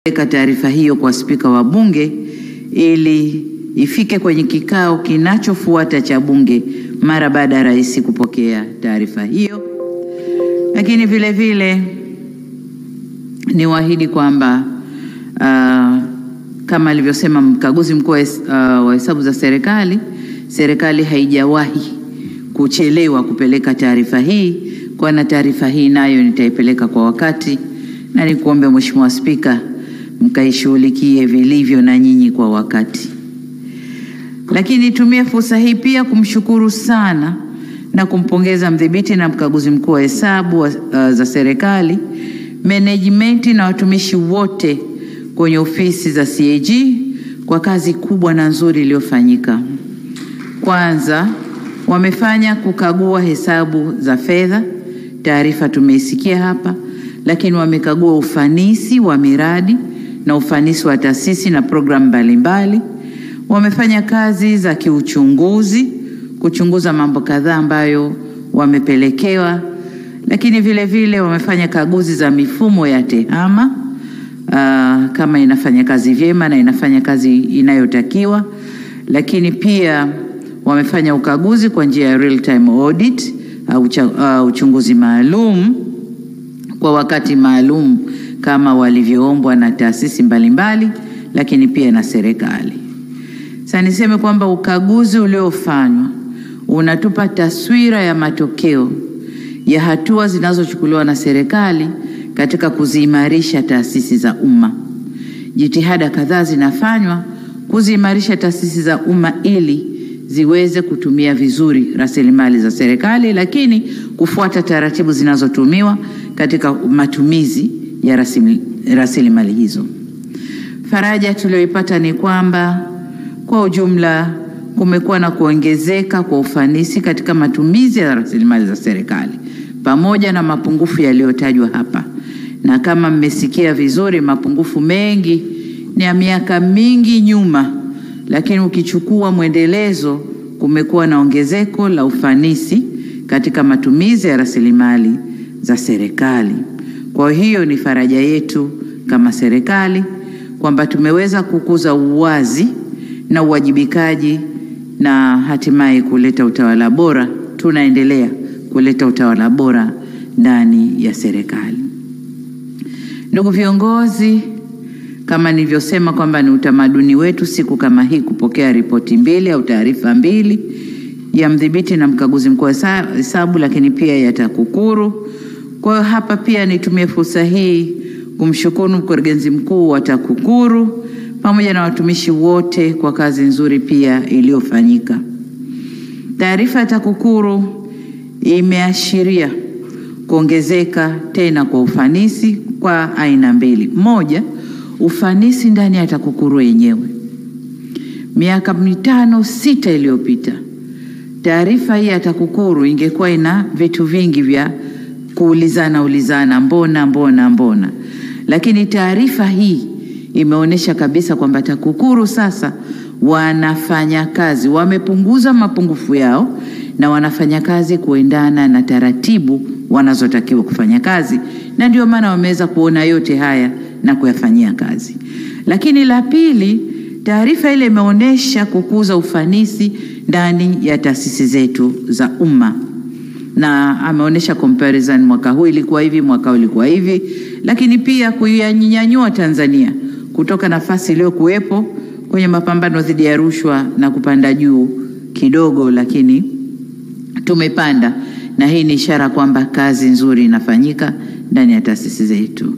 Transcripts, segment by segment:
Taarifa hiyo kwa Spika wa Bunge ili ifike kwenye kikao kinachofuata cha Bunge mara baada ya Rais kupokea taarifa hiyo. Lakini vile vile niwaahidi kwamba kama alivyosema mkaguzi mkuu wa hesabu za serikali haijawahi kuchelewa kupeleka taarifa hii, kwa taarifa hii nayo nitaipeleka kwa wakati, na nikuombe Mheshimiwa Spika mkaishughulikie vilivyo na nyinyi kwa wakati. Lakini nitumie fursa hii pia kumshukuru sana na kumpongeza mdhibiti na mkaguzi mkuu wa hesabu za serikali, management na watumishi wote kwenye ofisi za CAG kwa kazi kubwa na nzuri iliyofanyika. Kwanza, wamefanya kukagua hesabu za fedha, taarifa tumeisikia hapa, lakini wamekagua ufanisi wa miradi na ufanisi wa taasisi na programu mbalimbali. Wamefanya kazi za kiuchunguzi, kuchunguza mambo kadhaa ambayo wamepelekewa, lakini vile vile wamefanya kaguzi za mifumo ya TEHAMA kama inafanya kazi vyema na inafanya kazi inayotakiwa, lakini pia wamefanya ukaguzi kwa njia ya real time audit au uchunguzi maalum kwa wakati maalum kama walivyoombwa na taasisi mbalimbali, lakini pia na serikali. Sasa niseme kwamba ukaguzi uliofanywa unatupa taswira ya matokeo ya hatua zinazochukuliwa na serikali katika kuziimarisha taasisi za umma. Jitihada kadhaa zinafanywa kuziimarisha taasisi za umma ili ziweze kutumia vizuri rasilimali za serikali, lakini kufuata taratibu zinazotumiwa katika matumizi ya rasilimali hizo. Faraja tuliyoipata ni kwamba kwa ujumla kumekuwa na kuongezeka kwa ufanisi katika matumizi ya rasilimali za serikali pamoja na mapungufu yaliyotajwa hapa. Na kama mmesikia vizuri, mapungufu mengi ni ya miaka mingi nyuma, lakini ukichukua mwendelezo kumekuwa na ongezeko la ufanisi katika matumizi ya rasilimali za serikali. Kwa hiyo ni faraja yetu kama serikali kwamba tumeweza kukuza uwazi na uwajibikaji na hatimaye kuleta utawala bora. Tunaendelea kuleta utawala bora ndani ya serikali. Ndugu viongozi, kama nilivyosema kwamba ni utamaduni wetu siku kama hii kupokea ripoti mbili au taarifa mbili, ya mdhibiti na mkaguzi mkuu wa hesabu, lakini pia ya TAKUKURU. Kwa hiyo hapa pia nitumie fursa hii kumshukuru mkurugenzi mkuu wa TAKUKURU pamoja na watumishi wote kwa kazi nzuri pia iliyofanyika. Taarifa ya TAKUKURU imeashiria kuongezeka tena kwa ufanisi kwa aina mbili. Moja, ufanisi ndani ya TAKUKURU yenyewe. Miaka 5-6 iliyopita, taarifa hii ya TAKUKURU ingekuwa ina vitu vingi vya kuulizana, mbona. Lakini taarifa hii imeonyesha kabisa kwamba TAKUKURU sasa wanafanya kazi, wamepunguza mapungufu yao na wanafanya kazi kuendana na taratibu wanazotakiwa kufanya kazi, na ndio maana wameweza kuona yote haya na kuyafanyia kazi. Lakini la pili, taarifa ile imeonyesha kukuza ufanisi ndani ya taasisi zetu za umma, na ameonyesha comparison, mwaka huu ilikuwa hivi, mwaka ulikuwa hivi, lakini pia kuyanyanyua Tanzania kutoka nafasi iliyokuwepo kwenye mapambano dhidi ya rushwa na kupanda juu kidogo, lakini tumepanda, na hii ni ishara kwamba kazi nzuri inafanyika ndani ya taasisi zetu.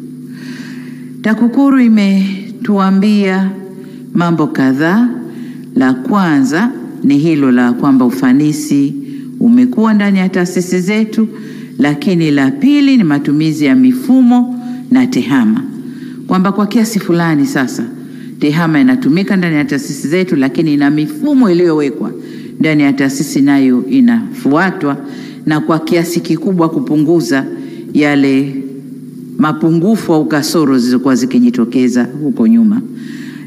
TAKUKURU imetuambia mambo kadhaa. La kwanza ni hilo la kwamba ufanisi umekuwa ndani ya taasisi zetu, lakini la pili ni matumizi ya mifumo na TEHAMA, kwamba kwa kiasi fulani sasa TEHAMA inatumika ndani ya taasisi zetu, lakini ina mifumo iliyowekwa ndani ya taasisi nayo inafuatwa, na kwa kiasi kikubwa kupunguza yale mapungufu au kasoro zilizokuwa zikijitokeza huko nyuma.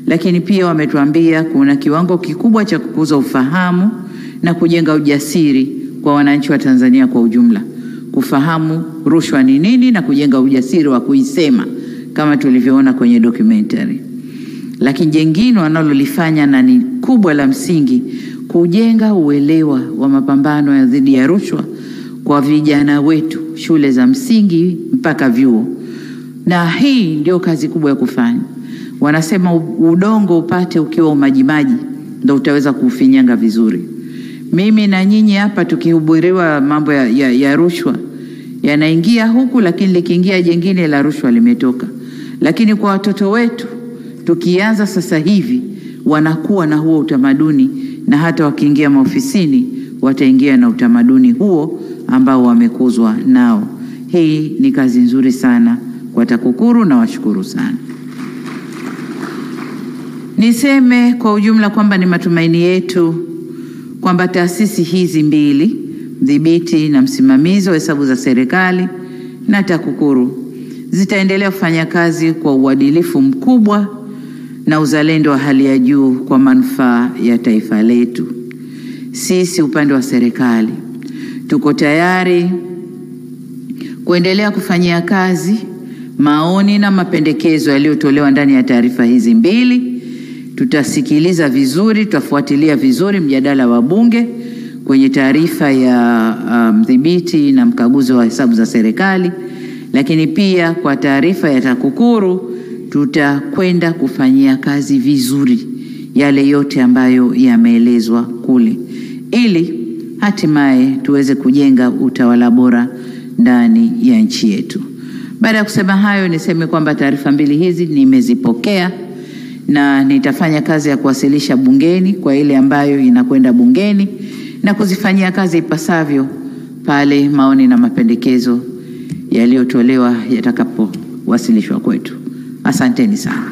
Lakini pia wametuambia kuna kiwango kikubwa cha kukuza ufahamu na kujenga ujasiri kwa wananchi wa Tanzania kwa ujumla, kufahamu rushwa ni nini na kujenga ujasiri wa kuisema kama tulivyoona kwenye documentary. Lakini jengine wanalolifanya na ni kubwa la msingi, kujenga uelewa wa mapambano ya dhidi ya rushwa kwa vijana wetu, shule za msingi mpaka vyuo. Na hii ndio kazi kubwa ya kufanya. Wanasema udongo upate ukiwa umajimaji ndio utaweza kufinyanga vizuri. Mimi na nyinyi hapa tukihubiriwa mambo ya rushwa yanaingia huku, lakini likiingia jengine la rushwa limetoka. Lakini kwa watoto wetu tukianza sasa hivi wanakuwa na huo utamaduni, na hata wakiingia maofisini wataingia na utamaduni huo ambao wamekuzwa nao. Hii ni kazi nzuri sana kwa TAKUKURU na washukuru sana. Niseme kwa ujumla kwamba ni matumaini yetu kwamba taasisi hizi mbili, mdhibiti na msimamizi wa hesabu za serikali na TAKUKURU, zitaendelea kufanya kazi kwa uadilifu mkubwa na uzalendo wa hali ya juu kwa manufaa ya taifa letu. Sisi upande wa serikali tuko tayari kuendelea kufanyia kazi maoni na mapendekezo yaliyotolewa ndani ya taarifa hizi mbili. Tutasikiliza vizuri, tutafuatilia vizuri mjadala wa bunge kwenye taarifa ya mdhibiti na mkaguzi wa hesabu za serikali, lakini pia kwa taarifa ya TAKUKURU tutakwenda kufanyia kazi vizuri yale yote ambayo yameelezwa kule, ili hatimaye tuweze kujenga utawala bora ndani ya nchi yetu. Baada ya kusema hayo, niseme kwamba taarifa mbili hizi nimezipokea na nitafanya kazi ya kuwasilisha bungeni kwa ile ambayo inakwenda bungeni na kuzifanyia kazi ipasavyo pale maoni na mapendekezo yaliyotolewa yatakapowasilishwa kwetu. Asanteni sana.